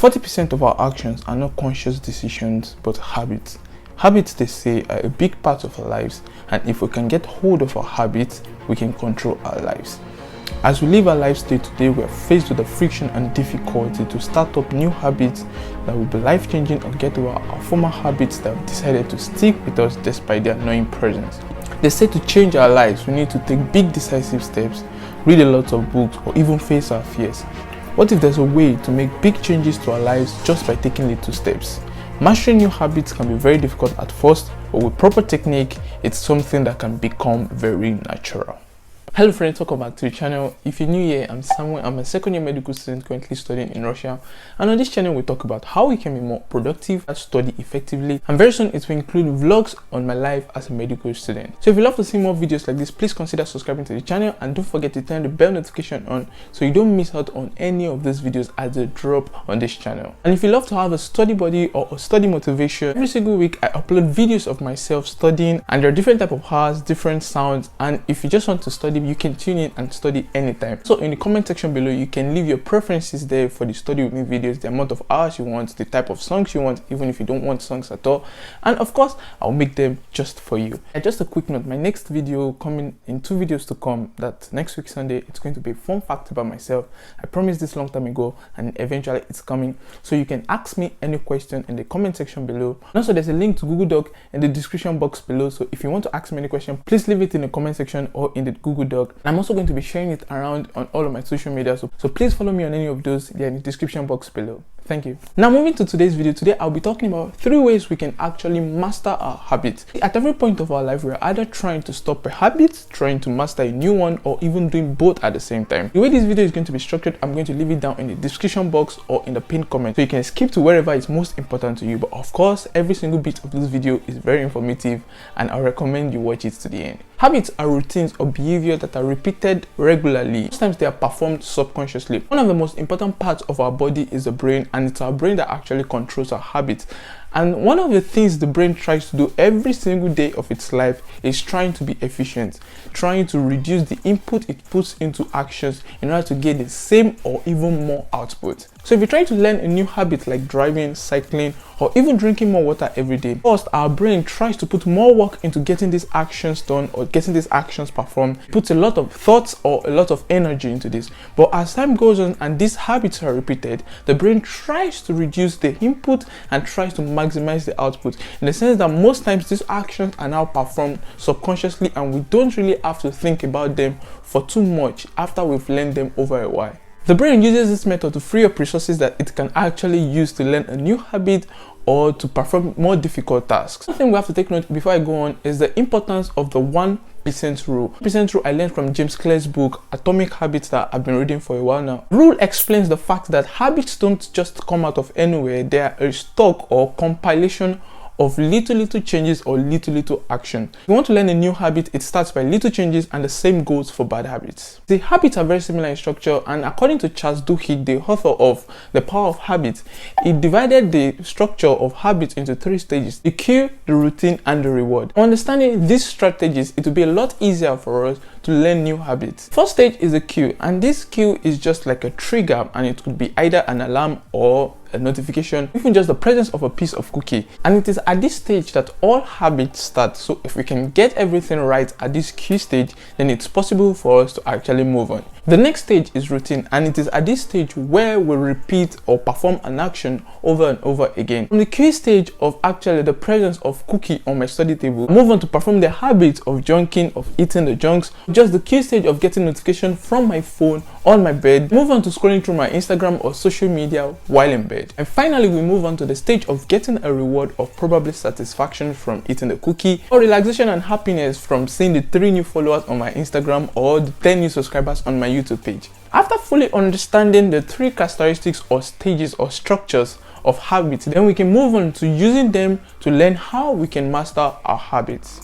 40% of our actions are not conscious decisions but habits. Habits, they say, are a big part of our lives, and if we can get hold of our habits, we can control our lives. As we live our lives day to day, we are faced with the friction and difficulty to start up new habits that will be life-changing or get over our former habits that have decided to stick with us despite their annoying presence. They say to change our lives, we need to take big decisive steps, read a lot of books, or even face our fears. What if there's a way to make big changes to our lives just by taking little steps? Mastering new habits can be very difficult at first, but with proper technique, it's something that can become very natural. Hello friends, welcome back to the channel. If you're new here, I'm Samuel. I'm a second year medical student currently studying in Russia, and on this channel we talk about how we can be more productive and study effectively, and very soon it will include vlogs on my life as a medical student. So if you love to see more videos like this, please consider subscribing to the channel and don't forget to turn the bell notification on so you don't miss out on any of these videos as they drop on this channel. And if you love to have a study buddy or a study motivation, every single week I upload videos of myself studying, and there are different type of hours, different sounds, and if you just want to study, you can tune in and study anytime. So in the comment section below, you can leave your preferences there for the study with me videos, the amount of hours you want, the type of songs you want, even if you don't want songs at all, and of course I'll make them just for you. And just a quick note, my next video coming in 2 videos to come, that next week Sunday, it's going to be a fun fact about myself. I promised this long time ago and eventually it's coming, so you can ask me any question in the comment section below. And also there's a link to Google Doc in the description box below, so if you want to ask me any question, please leave it in the comment section or in the Google Doc. I'm also going to be sharing it around on all of my social media, so please follow me on any of those. They're in the description box below. Thank you. Now moving to today's video, today I'll be talking about 3 ways we can actually master our habits. At every point of our life, we're either trying to stop a habit, trying to master a new one, or even doing both at the same time. The way this video is going to be structured, I'm going to leave it down in the description box or in the pinned comment, so you can skip to wherever it's most important to you. But of course, every single bit of this video is very informative and I recommend you watch it to the end. Habits are routines or behavior that are repeated regularly. Sometimes they are performed subconsciously. One of the most important parts of our body is the brain, and it's our brain that actually controls our habits. And one of the things the brain tries to do every single day of its life is trying to be efficient, trying to reduce the input it puts into actions in order to get the same or even more output. So if you're trying to learn a new habit like driving, cycling, or even drinking more water every day, first our brain tries to put more work into getting these actions done or getting these actions performed. It puts a lot of thoughts or a lot of energy into this. But as time goes on and these habits are repeated, the brain tries to reduce the input and tries to maximize the output, in the sense that most times these actions are now performed subconsciously and we don't really have to think about them for too much after we've learned them over a while. The brain uses this method to free up resources that it can actually use to learn a new habit or to perform more difficult tasks. One thing we have to take note before I go on is the importance of the 1% rule. 1% rule I learned from James Clear's book Atomic Habits that I've been reading for a while now. Rule explains the fact that habits don't just come out of anywhere. They are a stock or compilation of little changes or little action. If you want to learn a new habit, it starts by little changes, and the same goes for bad habits. The habits are very similar in structure, and according to Charles Duhigg, the author of The Power of Habits, he divided the structure of habits into 3 stages: the cue, the routine, and the reward. Understanding these strategies, it will be a lot easier for us to learn new habits. First stage is the cue, and this cue is just like a trigger, and it could be either an alarm or a notification, even just the presence of a piece of cookie. And it is at this stage that all habits start. So if we can get everything right at this cue stage, then it's possible for us to actually move on. The next stage is routine, and it is at this stage where we repeat or perform an action over and over again. From the cue stage of actually the presence of cookie on my study table, move on to perform the habit of junking, of eating the junks, just the cue stage of getting notification from my phone on my bed, move on to scrolling through my Instagram or social media while in bed. And finally, we move on to the stage of getting a reward of probably satisfaction from eating the cookie, or relaxation and happiness from seeing the 3 new followers on my Instagram or the 10 new subscribers on my YouTube page. After fully understanding the 3 characteristics or stages or structures of habits, then we can move on to using them to learn how we can master our habits.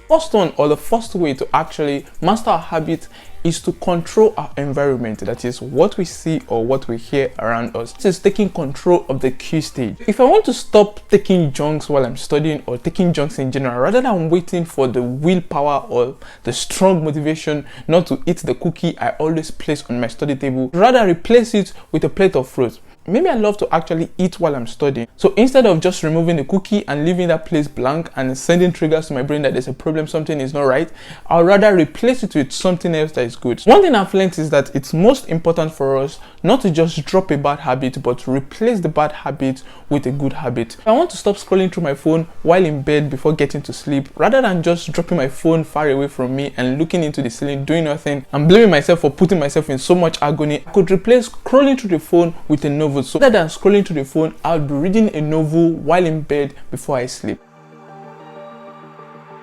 First one, or the first way to actually master a habit, is to control our environment, that is what we see or what we hear around us. This is taking control of the Q stage. If I want to stop taking junks while I'm studying or taking junks in general, rather than waiting for the willpower or the strong motivation not to eat the cookie I always place on my study table, rather replace it with a plate of fruit. Maybe I love to actually eat while I'm studying. So instead of just removing the cookie and leaving that place blank and sending triggers to my brain that there's a problem, something is not right, I'll rather replace it with something else that is good. One thing I've learned is that it's most important for us not to just drop a bad habit, but to replace the bad habit with a good habit. I want to stop scrolling through my phone while in bed before getting to sleep, rather than just dropping my phone far away from me and looking into the ceiling, doing nothing, and blaming myself for putting myself in so much agony. I could replace scrolling through the phone with a novel. So rather than scrolling through the phone, I'll be reading a novel while in bed before I sleep.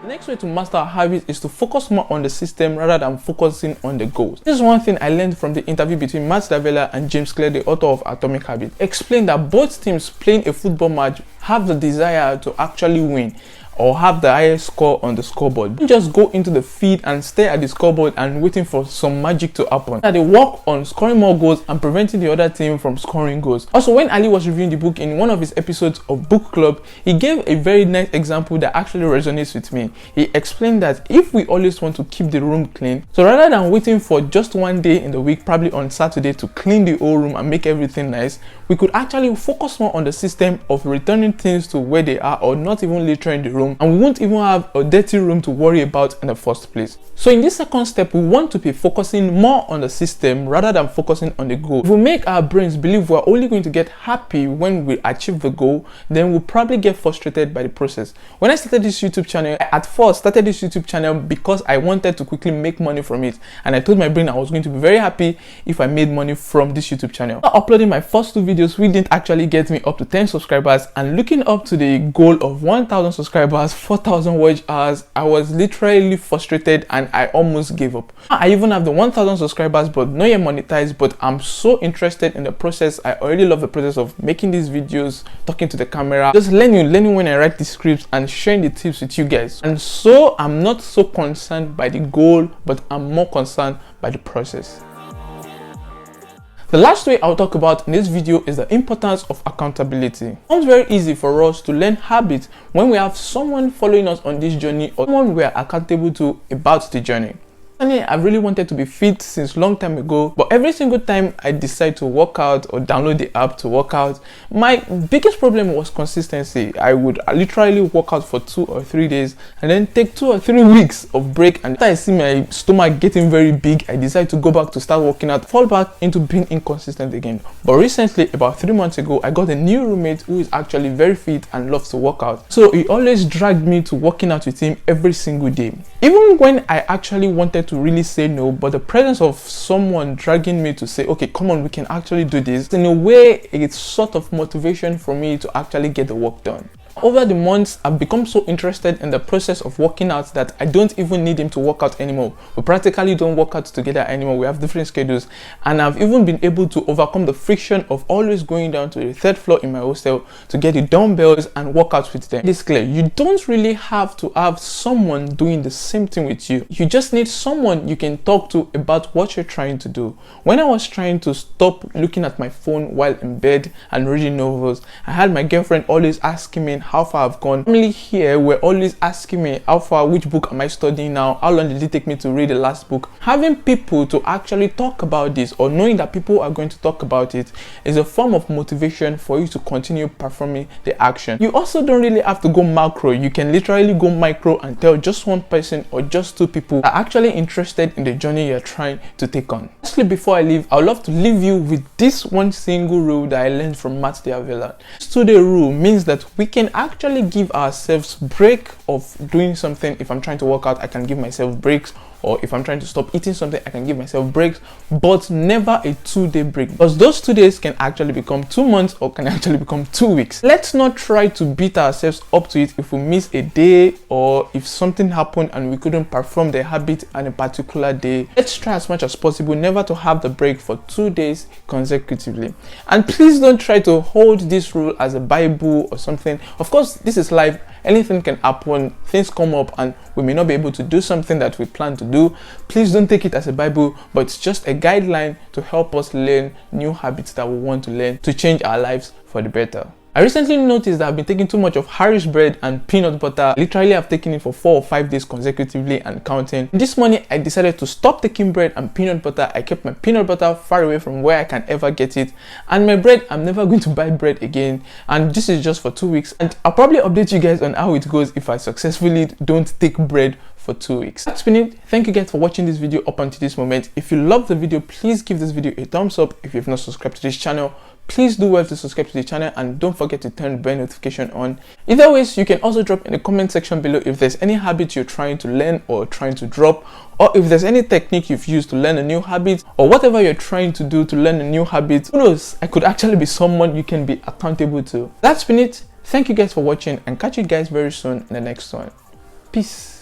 The next way to master our habits is to focus more on the system rather than focusing on the goals. This is one thing I learned from the interview between Matt Davella and James Clear, the author of Atomic Habits. Explained that both teams playing a football match have the desire to actually win or have the highest score on the scoreboard. Don't just go into the field and stare at the scoreboard and waiting for some magic to happen. They work on scoring more goals and preventing the other team from scoring goals. Also, when Ali was reviewing the book in one of his episodes of Book Club, he gave a very nice example that actually resonates with me. He explained that if we always want to keep the room clean, so rather than waiting for just one day in the week, probably on Saturday, to clean the whole room and make everything nice, we could actually focus more on the system of returning things to where they are or not even littering the room, and we won't even have a dirty room to worry about in the first place. So in this second step, we want to be focusing more on the system rather than focusing on the goal. If we make our brains believe we're only going to get happy when we achieve the goal, then we'll probably get frustrated by the process. When I started this YouTube channel, I at first started this YouTube channel because I wanted to quickly make money from it, and I told my brain I was going to be very happy if I made money from this YouTube channel. Uploading my first 2 videos, we didn't actually get me up to 10 subscribers, and looking up to the goal of 1,000 subscribers, 4,000 watch hours, I was literally frustrated and I almost gave up. I even have the 1,000 subscribers but not yet monetized, but I'm so interested in the process. I already love the process of making these videos, talking to the camera, just learning when I write the scripts and sharing the tips with you guys. And so I'm not so concerned by the goal, but I'm more concerned by the process. The last way I'll talk about in this video is the importance of accountability. It sounds very easy for us to learn habits when we have someone following us on this journey or someone we are accountable to about the journey. I've really wanted to be fit since long time ago, but every single time I decide to work out or download the app to work out, my biggest problem was consistency. I would literally work out for 2 or 3 days and then take 2 or 3 weeks of break, and after I see my stomach getting very big, I decide to go back to start working out, fall back into being inconsistent again. But recently, about 3 months ago, I got a new roommate who is actually very fit and loves to work out. So he always dragged me to working out with him every single day. Even when I actually wanted to really say no, but the presence of someone dragging me to say, okay, come on, we can actually do this, in a way, it's sort of motivation for me to actually get the work done. Over the months, I've become so interested in the process of working out that I don't even need him to work out anymore. We practically don't work out together anymore. We have different schedules, and I've even been able to overcome the friction of always going down to the 3rd floor in my hostel to get the dumbbells and work out with them. It's clear, you don't really have to have someone doing the same thing with you. You just need someone you can talk to about what you're trying to do. When I was trying to stop looking at my phone while in bed and reading novels, I had my girlfriend always asking me how far I've gone. Family here were always asking me how far, which book am I studying now, how long did it take me to read the last book. Having people to actually talk about this, or knowing that people are going to talk about it, is a form of motivation for you to continue performing the action. You also don't really have to go macro. You can literally go micro and tell just one person or just 2 people are actually interested in the journey you're trying to take on. Lastly, before I leave, I would love to leave you with this one single rule that I learned from Matt Davella. This 2-day rule means that we can actually give ourselves break of doing something. If I'm trying to work out, I can give myself breaks, or if I'm trying to stop eating something, I can give myself breaks, but never a 2-day break, because those 2 days can actually become 2 months or can actually become 2 weeks. Let's not try to beat ourselves up to it if we miss a day or if something happened and we couldn't perform the habit on a particular day. Let's try as much as possible never to have the break for 2 days consecutively. And please don't try to hold this rule as a Bible or something. Of course, this is life. anything can happen, things come up and we may not be able to do something that we plan to do. Please don't take it as a Bible, but it's just a guideline to help us learn new habits that we want to learn to change our lives for the better. I recently noticed that I've been taking too much of Irish bread and peanut butter. Literally, I've taken it for 4 or 5 days consecutively and counting. This morning, I decided to stop taking bread and peanut butter. I kept my peanut butter far away from where I can ever get it. And my bread, I'm never going to buy bread again. And this is just for 2 weeks. And I'll probably update you guys on how it goes if I successfully don't take bread for 2 weeks. That's been it. Thank you guys for watching this video up until this moment. If you love the video, please give this video a thumbs up. If you've not subscribed to this channel, please do well to subscribe to the channel and don't forget to turn the bell notification on. Either ways, you can also drop in the comment section below if there's any habit you're trying to learn or trying to drop, or if there's any technique you've used to learn a new habit, or whatever you're trying to do to learn a new habit. Who knows, I could actually be someone you can be accountable to. That's been it. Thank you guys for watching and catch you guys very soon in the next one. Peace.